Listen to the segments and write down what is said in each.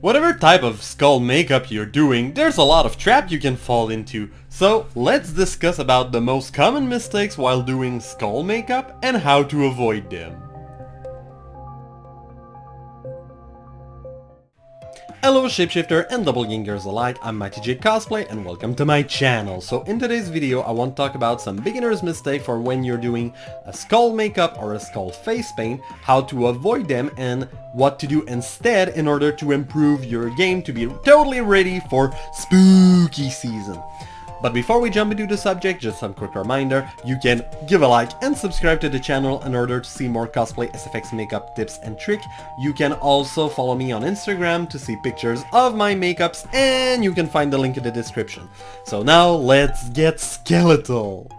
Whatever type of skull makeup you're doing, there's a lot of trap you can fall into. So let's discuss about the most common mistakes while doing skull makeup and how to avoid them. Hello shapeshifter and doppelgangers alike, I'm MightyJ Cosplay and welcome to my channel. So in today's video I want to talk about some beginner's mistake for when you're doing a skull makeup or a skull face paint, how to avoid them and what to do instead in order to improve your game to be totally ready for spooky season. But before we jump into the subject, just some quick reminder, you can give a like and subscribe to the channel in order to see more cosplay SFX makeup tips and tricks. You can also follow me on Instagram to see pictures of my makeups and you can find the link in the description. So now let's get skeletal!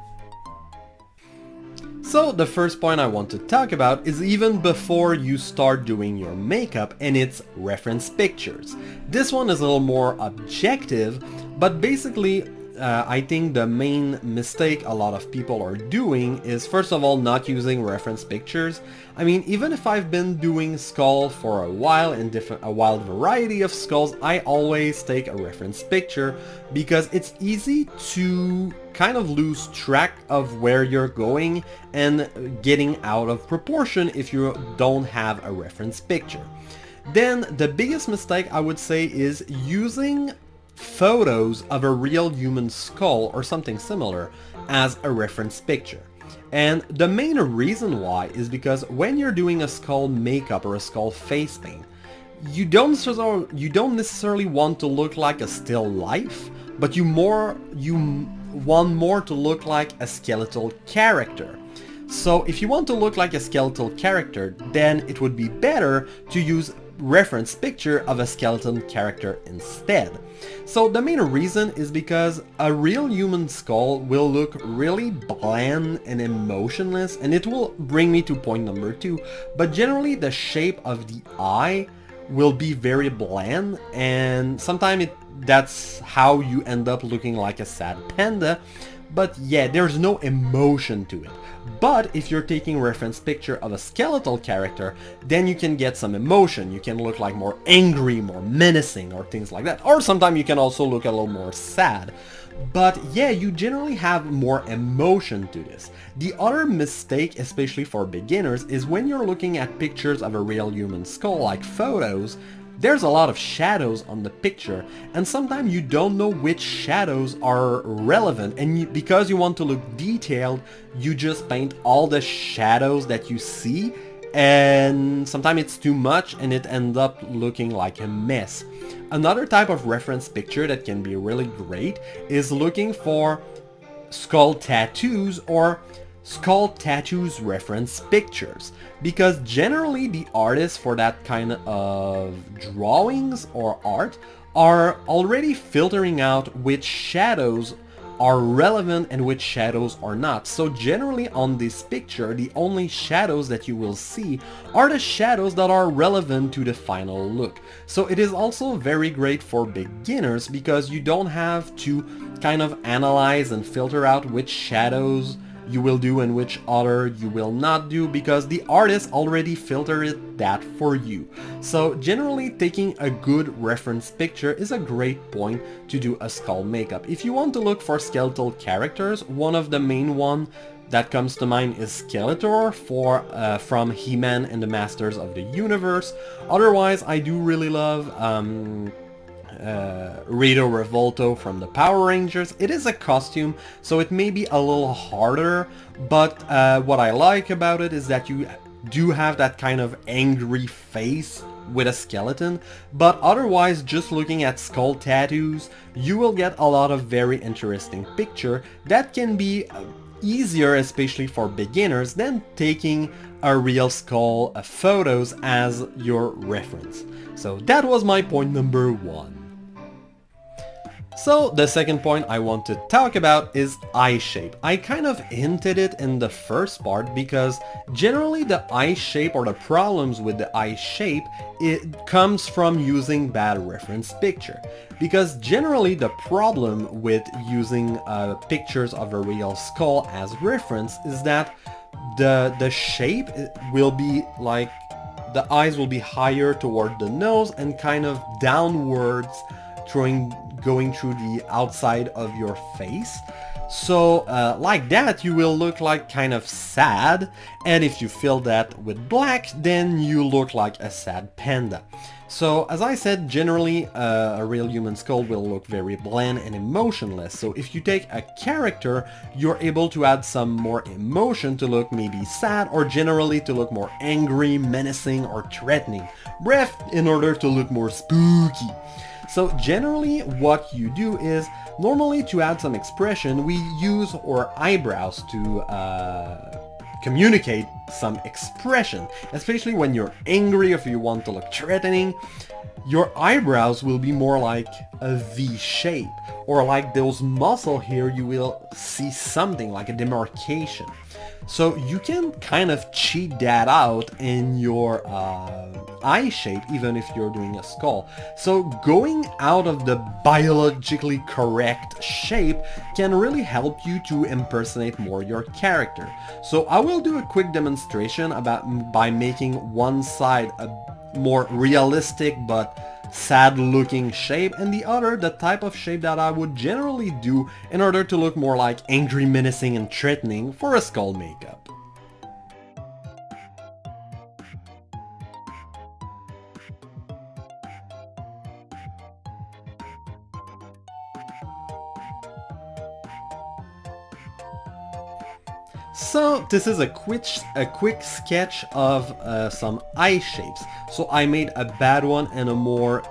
So the first point I want to talk about is even before you start doing your makeup, and it's reference pictures. This one is a little more objective, but basically I think the main mistake a lot of people are doing is first of all not using reference pictures. I mean, even if I've been doing skull for a while and a wide variety of skulls, I always take a reference picture because it's easy to kind of lose track of where you're going and getting out of proportion if you don't have a reference picture. Then the biggest mistake I would say is using photos of a real human skull or something similar as a reference picture. And the main reason why is because when you're doing a skull makeup or a skull face paint, you don't necessarily want to look like a still life, but you want more to look like a skeletal character. So if you want to look like a skeletal character, then it would be better to use reference picture of a skeleton character instead. So the main reason is because a real human skull will look really bland and emotionless, and it will bring me to point number 2, but generally the shape of the eye will be very bland, and sometimes that's how you end up looking like a sad panda. But yeah, there's no emotion to it. But if you're taking reference picture of a skeletal character, then you can get some emotion. You can look like more angry, more menacing, or things like that. Or sometimes you can also look a little more sad. But yeah, you generally have more emotion to this. The other mistake, especially for beginners, is when you're looking at pictures of a real human skull, like photos, there's a lot of shadows on the picture, and sometimes you don't know which shadows are relevant, and because you want to look detailed, you just paint all the shadows that you see, and sometimes it's too much and it ends up looking like a mess. Another type of reference picture that can be really great is looking for skull tattoos or skull tattoos reference pictures, because generally the artists for that kind of drawings or art are already filtering out which shadows are relevant and which shadows are not. So generally on this picture, the only shadows that you will see are the shadows that are relevant to the final look. So it is also very great for beginners because you don't have to kind of analyze and filter out which shadows you will do and which other you will not do, because the artist already filtered that for you. So generally taking a good reference picture is a great point to do a skull makeup. If you want to look for skeletal characters, one of the main one that comes to mind is Skeletor from He-Man and the Masters of the Universe. Otherwise, I do really love Rito Revolto from the Power Rangers. It is a costume, so it may be a little harder, but what I like about it is that you do have that kind of angry face with a skeleton, but otherwise just looking at skull tattoos, you will get a lot of very interesting picture that can be easier, especially for beginners, than taking a real skull photos as your reference. So that was my point number 1. So the second point I want to talk about is eye shape. I kind of hinted it in the first part because generally the eye shape or the problems with the eye shape, it comes from using bad reference picture. Because generally the problem with using pictures of a real skull as reference is that the shape will be like the eyes will be higher toward the nose and kind of downwards, going through the outside of your face. So like that you will look like kind of sad, and if you fill that with black, then you look like a sad panda. So as I said, generally a real human skull will look very bland and emotionless. So if you take a character, you're able to add some more emotion to look maybe sad, or generally to look more angry, menacing, or threatening. Bref, in order to look more spooky. So generally what you do is, normally to add some expression, we use our eyebrows to communicate some expression, especially when you're angry, if you want to look threatening. Your eyebrows will be more like a V shape, or like those muscles here, you will see something like a demarcation. So you can kind of cheat that out in your eye shape, even if you're doing a skull. So going out of the biologically correct shape can really help you to impersonate more your character. So I will do a quick demonstration by making one side a more realistic but sad looking shape, and the other the type of shape that I would generally do in order to look more like angry, menacing, and threatening for a skull makeup. So this is a quick sketch of some eye shapes. So I made a bad one and a more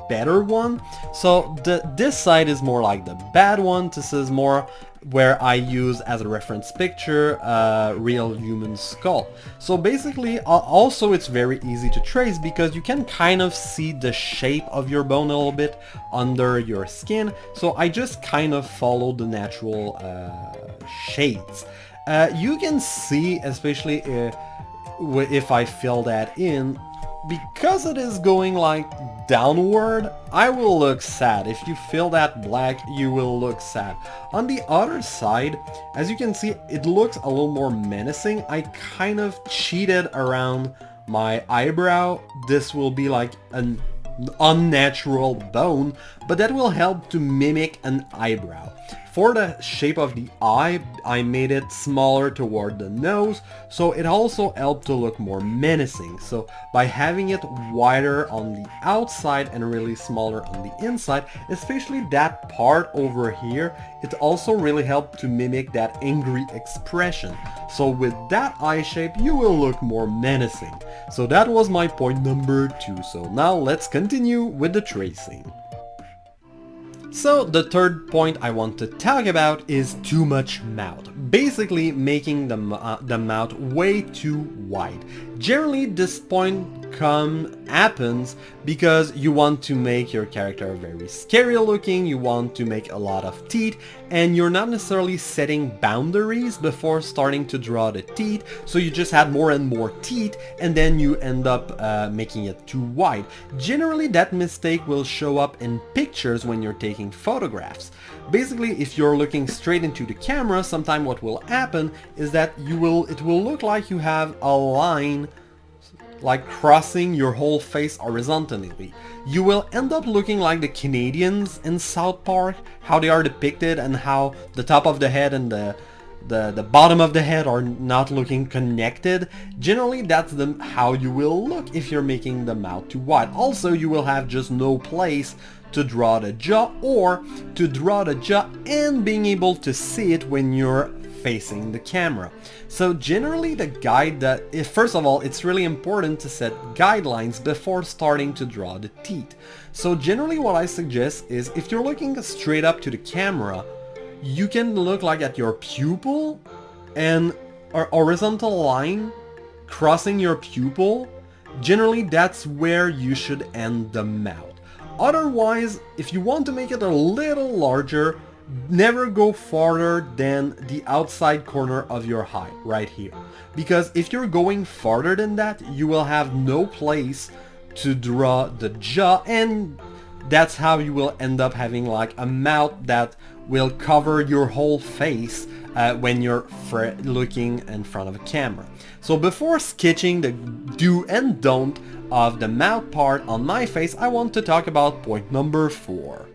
better one. So this side is more like the bad one. This is more where I use as a reference picture a real human skull. So basically also it's very easy to trace because you can kind of see the shape of your bone a little bit under your skin. So I just kind of follow the natural shades. You can see, especially if I fill that in, because it is going like downward, I will look sad. If you fill that black, you will look sad. On the other side, as you can see, it looks a little more menacing. I kind of cheated around my eyebrow. This will be like an unnatural bone, but that will help to mimic an eyebrow. For the shape of the eye, I made it smaller toward the nose, so it also helped to look more menacing. So by having it wider on the outside and really smaller on the inside, especially that part over here, it also really helped to mimic that angry expression. So with that eye shape, you will look more menacing. So that was my point number 2. So now let's continue with the tracing. So the third point I want to talk about is too much mouth. Basically making the mouth way too wide. Generally this point happens because you want to make your character very scary looking, you want to make a lot of teeth, and you're not necessarily setting boundaries before starting to draw the teeth, so you just add more and more teeth and then you end up making it too wide. Generally that mistake will show up in pictures when you're taking photographs. Basically, if you're looking straight into the camera, sometimes what will happen is that it will look like you have a line like crossing your whole face horizontally. You will end up looking like the Canadians in South Park, how they are depicted and how the top of the head and the bottom of the head are not looking connected. Generally that's how you will look if you're making the mouth too wide. Also you will have just no place to draw the jaw, or to draw the jaw and being able to see it when you're facing the camera. So generally the first of all, it's really important to set guidelines before starting to draw the teeth. So generally what I suggest is, if you're looking straight up to the camera, you can look like at your pupil and a horizontal line crossing your pupil. Generally that's where you should end the mouth. Otherwise, if you want to make it a little larger, never go farther than the outside corner of your eye, right here. Because if you're going farther than that, you will have no place to draw the jaw, and that's how you will end up having like a mouth that will cover your whole face when you're looking in front of a camera. So before sketching the do and don't of the mouth part on my face, I want to talk about point number 4.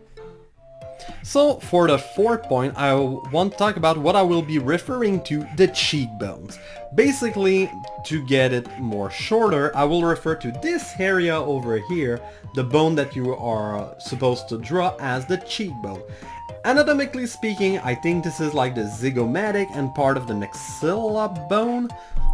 So for the 4th point, I want to talk about what I will be referring to, the cheekbones. Basically, to get it more shorter, I will refer to this area over here, the bone that you are supposed to draw, as the cheekbone. Anatomically speaking, I think this is like the zygomatic and part of the maxilla bone.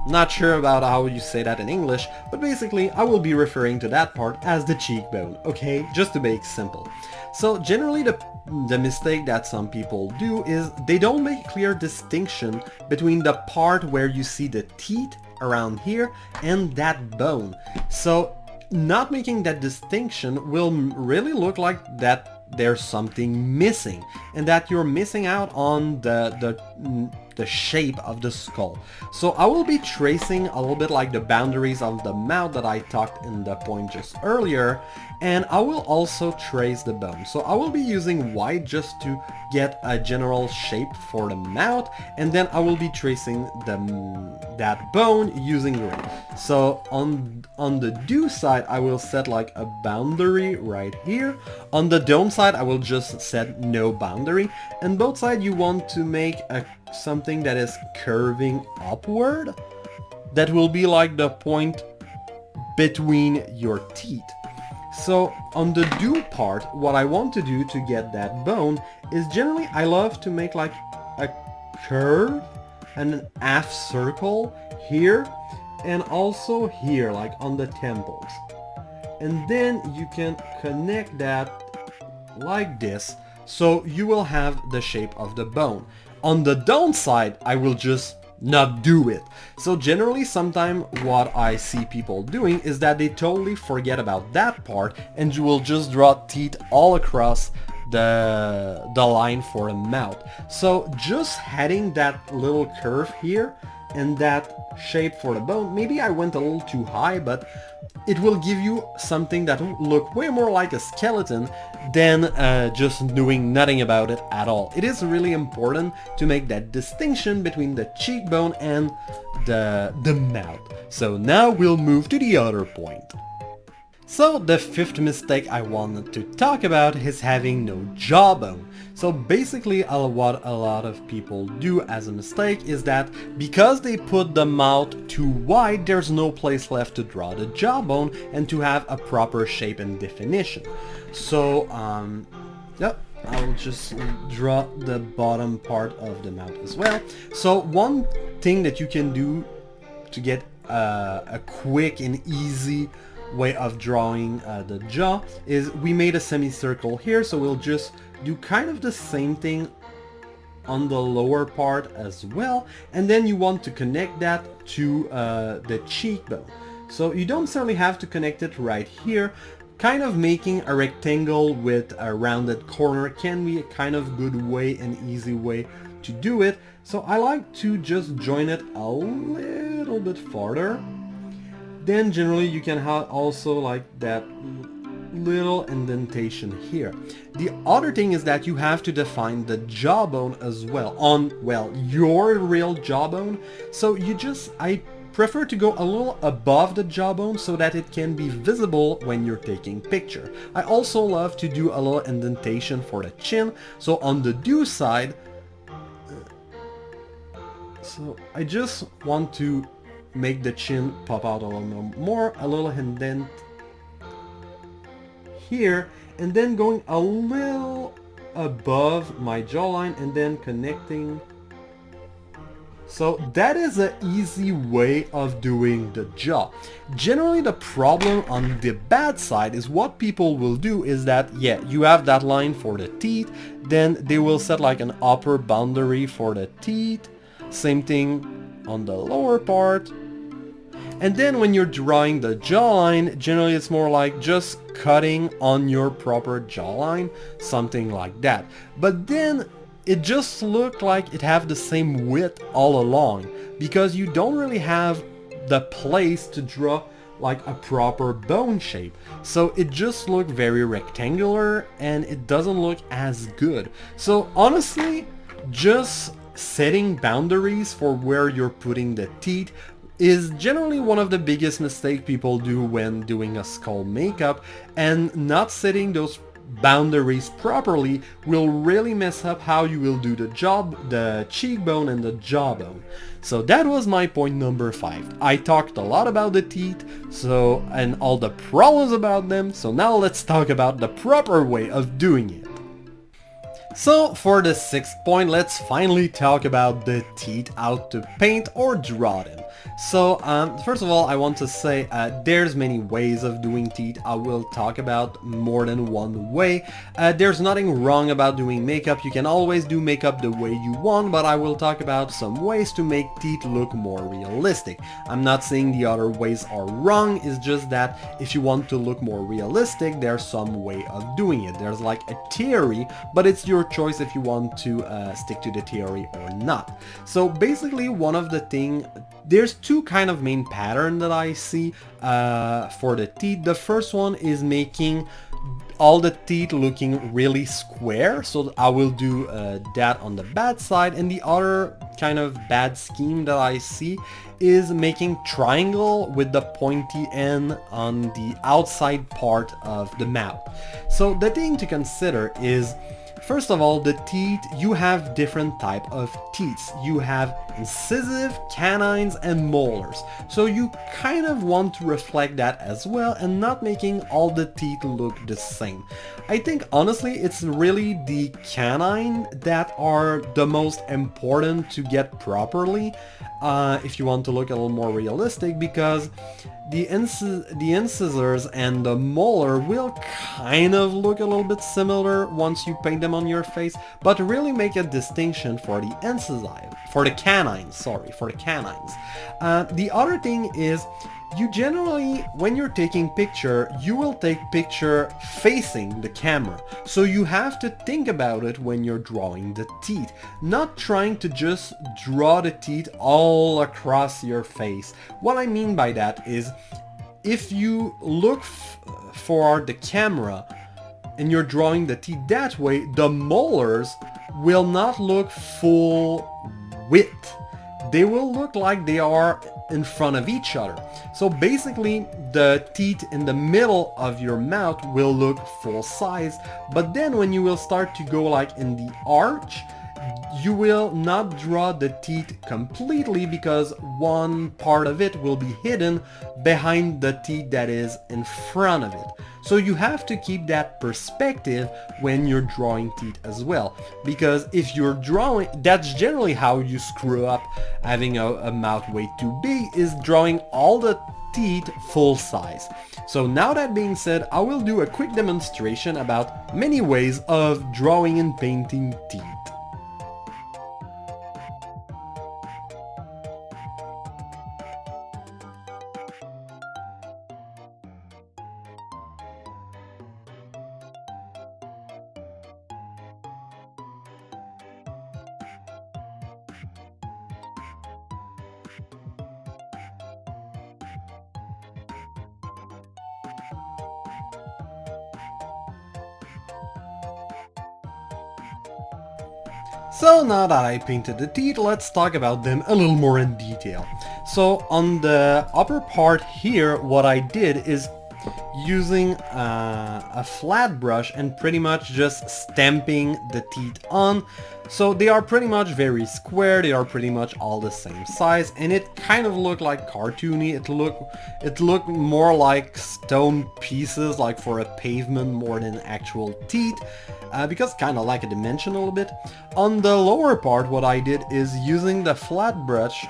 Not sure about how you say that in English, but basically I will be referring to that part as the cheekbone, okay? Just to make it simple. So generally the mistake that some people do is they don't make a clear distinction between the part where you see the teeth around here and that bone. So not making that distinction will really look like that there's something missing and that you're missing out on the shape of the skull. So I will be tracing a little bit like the boundaries of the mouth that I talked in the point just earlier, and I will also trace the bone. So I will be using white just to get a general shape for the mouth, and then I will be tracing that bone using green. So on the do side, I will set like a boundary right here. On the don't side, I will just set no boundary. And both sides you want to make something that is curving upward. That will be like the point between your teeth. So on the do part, what I want to do to get that bone is generally I love to make like a curve and an half circle here and also here, like on the temples. And then you can connect that like this, so you will have the shape of the bone. On the don't side, I will just not do it. So generally sometimes what I see people doing is that they totally forget about that part and you will just draw teeth all across the line for a mouth. So just adding that little curve here and that shape for the bone, maybe I went a little too high, but it will give you something that will look way more like a skeleton than just doing nothing about it at all. It is really important to make that distinction between the cheekbone and the mouth. So now we'll move to the other point. So the 5th mistake I wanted to talk about is having no jawbone. So basically what a lot of people do as a mistake is that because they put the mouth too wide, there's no place left to draw the jawbone and to have a proper shape and definition. So yep, I'll just draw the bottom part of the mouth as well. So one thing that you can do to get a quick and easy way of drawing the jaw is we made a semicircle here, so we'll just do kind of the same thing on the lower part as well, and then you want to connect that to the cheekbone. So you don't necessarily have to connect it right here. Kind of making a rectangle with a rounded corner can be a kind of good way and easy way to do it. So I like to just join it a little bit farther. Then generally you can have also like that little indentation here. The other thing is that you have to define the jawbone as well on, well, your real jawbone. So I prefer to go a little above the jawbone so that it can be visible when you're taking picture. I also love to do a little indentation for the chin. So on the do side, so I just want to make the chin pop out a little more, a little indent here, and then going a little above my jawline and then connecting. So that is an easy way of doing the jaw. Generally the problem on the bad side is what people will do is that, yeah, you have that line for the teeth, then they will set like an upper boundary for the teeth, same thing on the lower part. And then when you're drawing the jawline, generally it's more like just cutting on your proper jawline, something like that. But then it just looked like it have the same width all along, because you don't really have the place to draw like a proper bone shape. So it just looked very rectangular and it doesn't look as good. So honestly, just setting boundaries for where you're putting the teeth is generally one of the biggest mistakes people do when doing a skull makeup, and not setting those boundaries properly will really mess up how you will do the cheekbone and the jawbone. So that was my point number 5. I talked a lot about the teeth, and all the problems about them, so now let's talk about the proper way of doing it. So for the 6th point, let's finally talk about the teeth, how to paint or draw them. So first of all, I want to say there's many ways of doing teeth. I will talk about more than one way. There's nothing wrong about doing makeup. You can always do makeup the way you want, but I will talk about some ways to make teeth look more realistic. I'm not saying the other ways are wrong, it's just that if you want to look more realistic, there's some way of doing it. There's like a theory, but it's your choice if you want to stick to the theory or not. So basically there's two kind of main pattern that I see for the teeth. The first one is making all the teeth looking really square, so I will do that on the bad side, and the other kind of bad scheme that I see is making triangle with the pointy end on the outside part of the mouth. So the thing to consider is, first of all, the teeth, you have different type of teeth. You have incisive, canines, and molars. So you kind of want to reflect that as well and not making all the teeth look the same. I think honestly it's really the canine that are the most important to get properly if you want to look a little more realistic, because the incisors and the molar will kind of look a little bit similar once you paint them on your face, but really make a distinction for the canines. The other thing is, you generally, when you're taking picture, you will take picture facing the camera. So you have to think about it when you're drawing the teeth, not trying to just draw the teeth all across your face. What I mean by that is, if you look for the camera and you're drawing the teeth that way, the molars will not look full width. They will look like they are in front of each other. So basically the teeth in the middle of your mouth will look full size, but then when you will start to go like in the arch, you will not draw the teeth completely because one part of it will be hidden behind the teeth that is in front of it. So you have to keep that perspective when you're drawing teeth as well, because if you're drawing, that's generally how you screw up having a mouth way too big, is drawing all the teeth full size. So now that being said, I will do a quick demonstration about many ways of drawing and painting teeth. So now that I painted the teeth, let's talk about them a little more in detail. So on the upper part here, what I did is using a flat brush and pretty much just stamping the teeth on. So they are pretty much very square, they are pretty much all the same size, and it kind of looked like cartoony. It looked more like stone pieces, like for a pavement more than actual teeth, because kind of like a dimension a little bit. On the lower part, what I did is using the flat brush,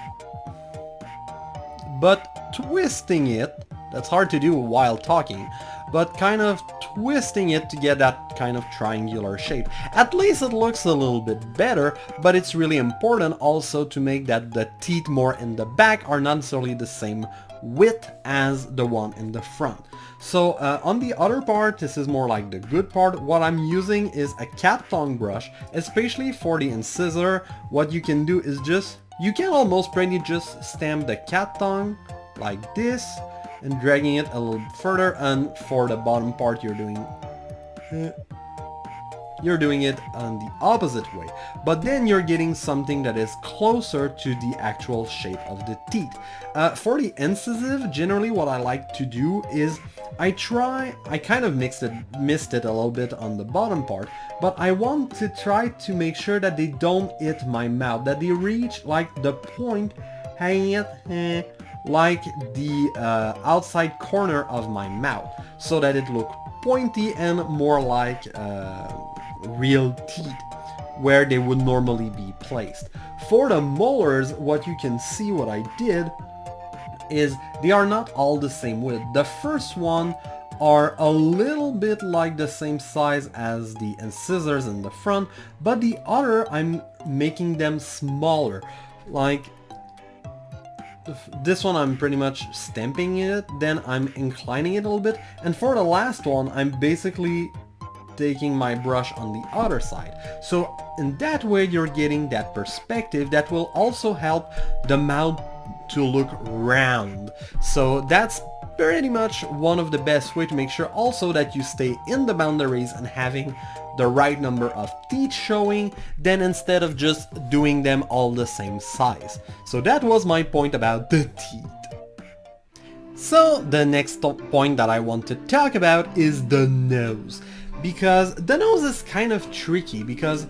but twisting it. That's hard to do while talking, but kind of twisting it to get that kind of triangular shape. At least it looks a little bit better, but it's really important also to make that the teeth more in the back are not necessarily the same width as the one in the front. So on the other part, this is more like the good part. What I'm using is a cat tongue brush, especially for the incisor. What you can do is you can almost pretty just stamp the cat tongue like this, and dragging it a little further, and for the bottom part you're doing it on the opposite way, but then you're getting something that is closer to the actual shape of the teeth. For the incisive, generally what I like to do is I kind of missed it a little bit on the bottom part, but I want to try to make sure that they don't hit my mouth, that they reach like the point hanging like the outside corner of my mouth, so that it look pointy and more like real teeth where they would normally be placed. For the molars, what you can see what I did is they are not all the same width. The first one are a little bit like the same size as the incisors in the front, but the other I'm making them smaller. Like this one I'm pretty much stamping it, then I'm inclining it a little bit, and for the last one I'm basically taking my brush on the other side. So in that way you're getting that perspective that will also help the mouth to look round. So that's pretty much one of the best way to make sure also that you stay in the boundaries and having the right number of teeth showing, then instead of just doing them all the same size. So that was my point about the teeth. So the next point that I want to talk about is the nose. Because the nose is kind of tricky, because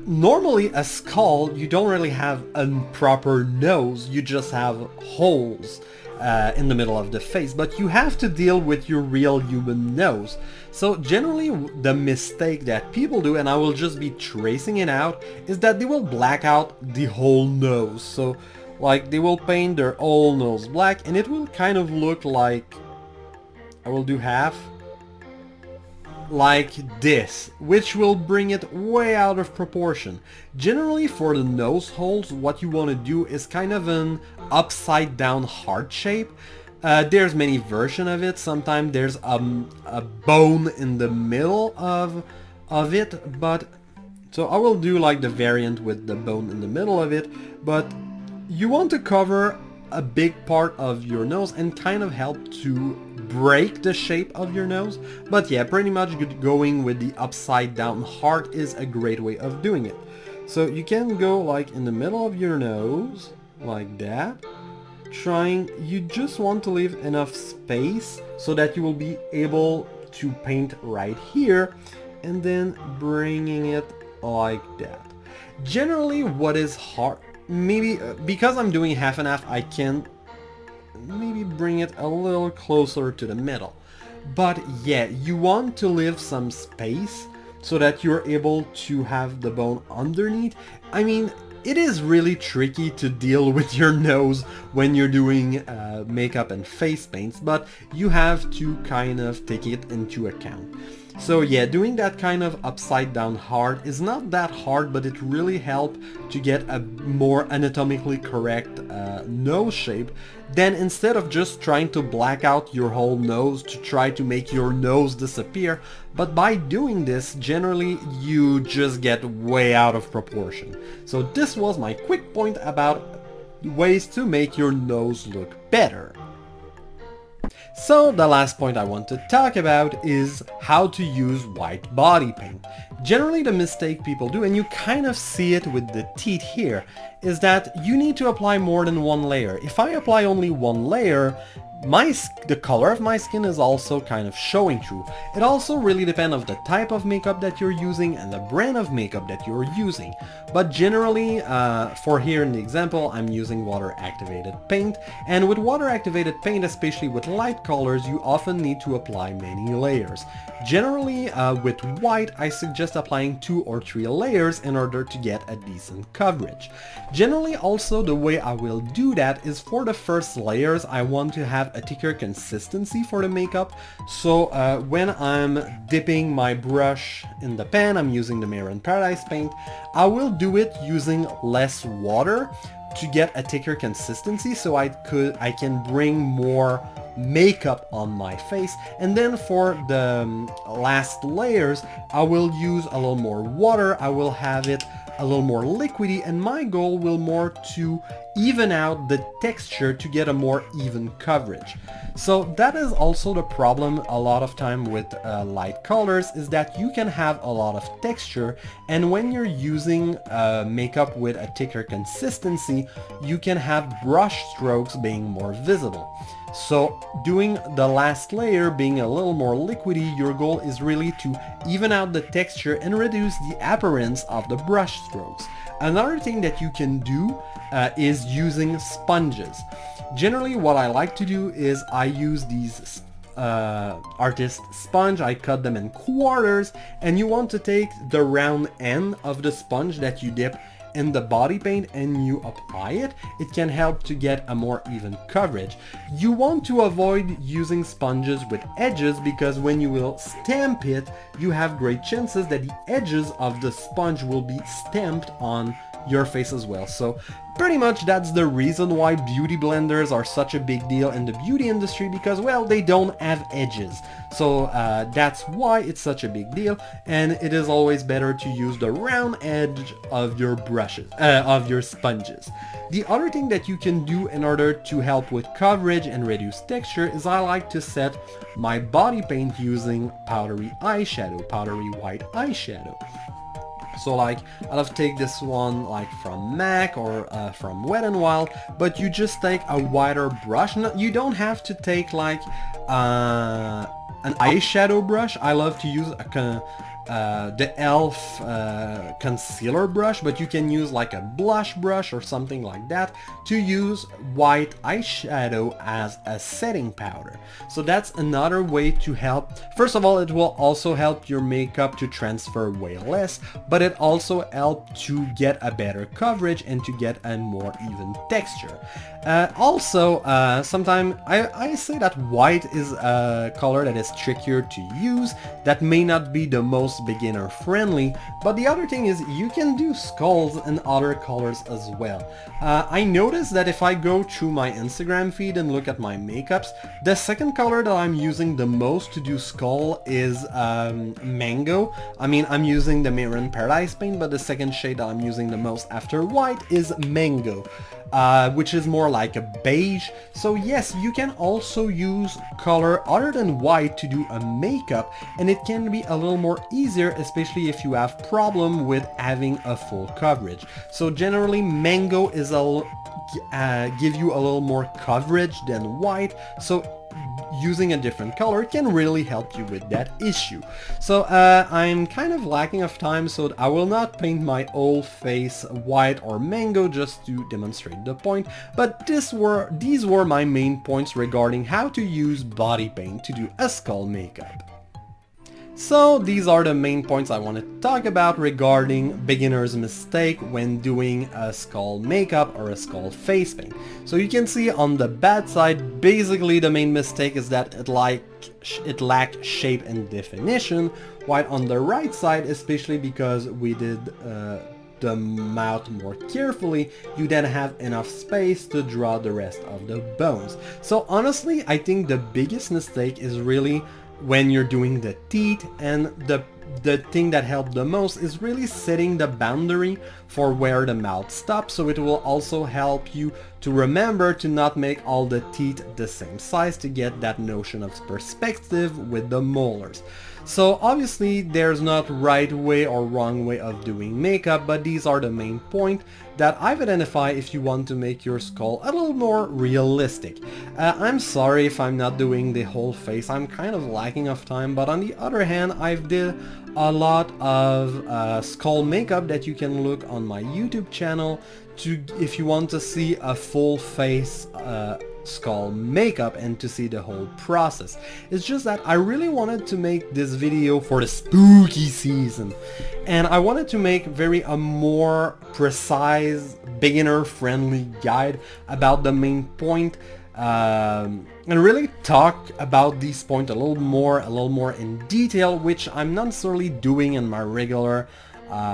normally a skull, you don't really have a proper nose, you just have holes in the middle of the face, but you have to deal with your real human nose. So generally the mistake that people do, and I will just be tracing it out, is that they will black out the whole nose. So like they will paint their whole nose black, and it will kind of look like, I will do half, like this, which will bring it way out of proportion. Generally for the nose holes, what you want to do is kind of an upside down heart shape. There's many versions of it. Sometimes there's a bone in the middle of it, but so I will do like the variant with the bone in the middle of it, but you want to cover a big part of your nose and kind of help to break the shape of your nose. But yeah, pretty much going with the upside down heart is a great way of doing it. So you can go like in the middle of your nose, like that. You just want to leave enough space so that you will be able to paint right here, and then bringing it like that. Generally what is hard, maybe because I'm doing half and half, I can maybe bring it a little closer to the middle. But yeah, you want to leave some space so that you're able to have the bone underneath. I mean, it is really tricky to deal with your nose when you're doing makeup and face paints, but you have to kind of take it into account. So yeah, doing that kind of upside down heart is not that hard, but it really helps to get a more anatomically correct nose shape. Then instead of just trying to black out your whole nose to try to make your nose disappear, but by doing this, generally you just get way out of proportion. So this was my quick point about ways to make your nose look better. So the last point I want to talk about is how to use white body paint. Generally the mistake people do, and you kind of see it with the teeth here, is that you need to apply more than one layer. If I apply only one layer, the color of my skin is also kind of showing through. It also really depends on the type of makeup that you're using and the brand of makeup that you're using. But generally, for here in the example, I'm using water activated paint, and with water activated paint, especially with light colors, you often need to apply many layers. Generally, with white, I suggest applying 2 or 3 layers in order to get a decent coverage. Generally, also, the way I will do that is for the first layers, I want to have a thicker consistency for the makeup. So when I'm dipping my brush in the pan, I'm using the Mirror in Paradise paint, I will do it using less water to get a thicker consistency, so I can bring more makeup on my face. And then for the last layers, I will use a little more water. I will have it a little more liquidy, and my goal will more to even out the texture to get a more even coverage. So that is also the problem a lot of time with light colors, is that you can have a lot of texture, and when you're using makeup with a thicker consistency, you can have brush strokes being more visible. So doing the last layer being a little more liquidy, your goal is really to even out the texture and reduce the appearance of the brush strokes. Another thing that you can do is using sponges. Generally what I like to do is I use these artist sponge, I cut them in quarters, and you want to take the round end of the sponge that you dip in the body paint and you apply it. It can help to get a more even coverage. You want to avoid using sponges with edges, because when you will stamp it, you have great chances that the edges of the sponge will be stamped on your face as well. So pretty much that's the reason why beauty blenders are such a big deal in the beauty industry, because, well, they don't have edges. So that's why it's such a big deal, and it is always better to use the round edge of your brushes, of your sponges. The other thing that you can do in order to help with coverage and reduce texture is I like to set my body paint using powdery eyeshadow, powdery white eyeshadow. So like, I'll take this one like from MAC or from Wet n Wild, but you just take a wider brush. No, you don't have to take like an eyeshadow brush. I love to use the e.l.f. Concealer brush, but you can use like a blush brush or something like that to use white eyeshadow as a setting powder. So that's another way to help. First of all, it will also help your makeup to transfer way less, but it also helps to get a better coverage and to get a more even texture. Sometimes I say that white is a color that is trickier to use, that may not be the most beginner friendly, but the other thing is you can do skulls and other colors as well. I noticed that if I go through my Instagram feed and look at my makeups, the second color that I'm using the most to do skull is mango. I mean, I'm using the Mirror in Paradise paint, but the second shade that I'm using the most after white is mango. Which is more like a beige. So yes, you can also use color other than white to do a makeup, and it can be a little more easier, especially if you have problem with having a full coverage. So generally mango is give you a little more coverage than white, so using a different color can really help you with that issue. So I'm kind of lacking of time, so I will not paint my whole face white or mango just to demonstrate the point, but these were my main points regarding how to use body paint to do a skull makeup. So these are the main points I want to talk about regarding beginner's mistake when doing a skull makeup or a skull face paint. So you can see on the bad side, basically the main mistake is that it lacked shape and definition, while on the right side, especially because we did the mouth more carefully, you then have enough space to draw the rest of the bones. So honestly, I think the biggest mistake is really when you're doing the teeth, and the thing that helped the most is really setting the boundary for where the mouth stops, so it will also help you to remember to not make all the teeth the same size to get that notion of perspective with the molars. So obviously there's not right way or wrong way of doing makeup, but these are the main point that I've identified if you want to make your skull a little more realistic. I'm sorry if I'm not doing the whole face, I'm kind of lacking of time, but on the other hand, I've did a lot of skull makeup that you can look on my YouTube channel if you want to see a full face skull makeup and to see the whole process. It's just that I really wanted to make this video for the spooky season, and I wanted to make a more precise, beginner friendly guide about the main point, and really talk about these points a little more in detail, which I'm not necessarily doing in my regular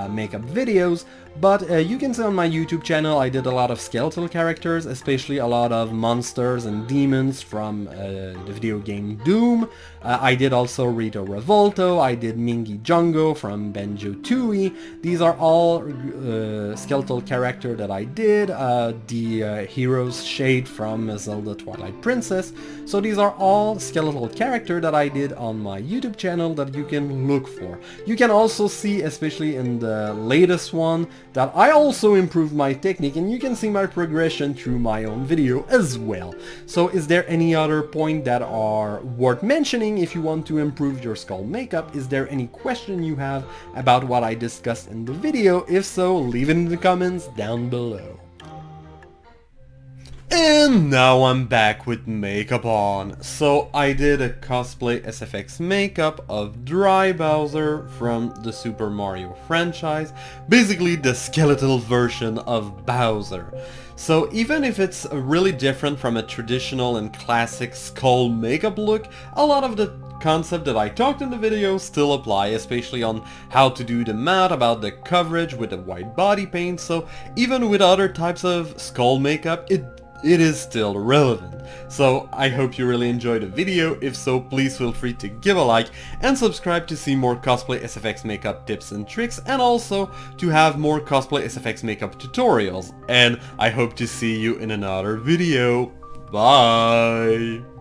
makeup videos. But you can see on my YouTube channel I did a lot of skeletal characters, especially a lot of monsters and demons from the video game Doom. I did also Rito Revolto, I did Mingi Jungo from Banjo-Tooie. These are all skeletal character that I did. The Hero's Shade from Zelda Twilight Princess. So these are all skeletal character that I did on my YouTube channel that you can look for. You can also see, especially in the latest one, that I also improved my technique, and you can see my progression through my own video as well. So is there any other point that are worth mentioning if you want to improve your skull makeup? Is there any question you have about what I discussed in the video? If so, leave it in the comments down below. And now I'm back with makeup on. So I did a cosplay SFX makeup of Dry Bowser from the Super Mario franchise, basically the skeletal version of Bowser. So even if it's really different from a traditional and classic skull makeup look, a lot of the concept that I talked in the video still apply, especially on how to do the math about the coverage with the white body paint. So even with other types of skull makeup, it is still relevant. So I hope you really enjoyed the video. If so, please feel free to give a like and subscribe to see more cosplay SFX makeup tips and tricks, and also to have more cosplay SFX makeup tutorials. And I hope to see you in another video. Bye!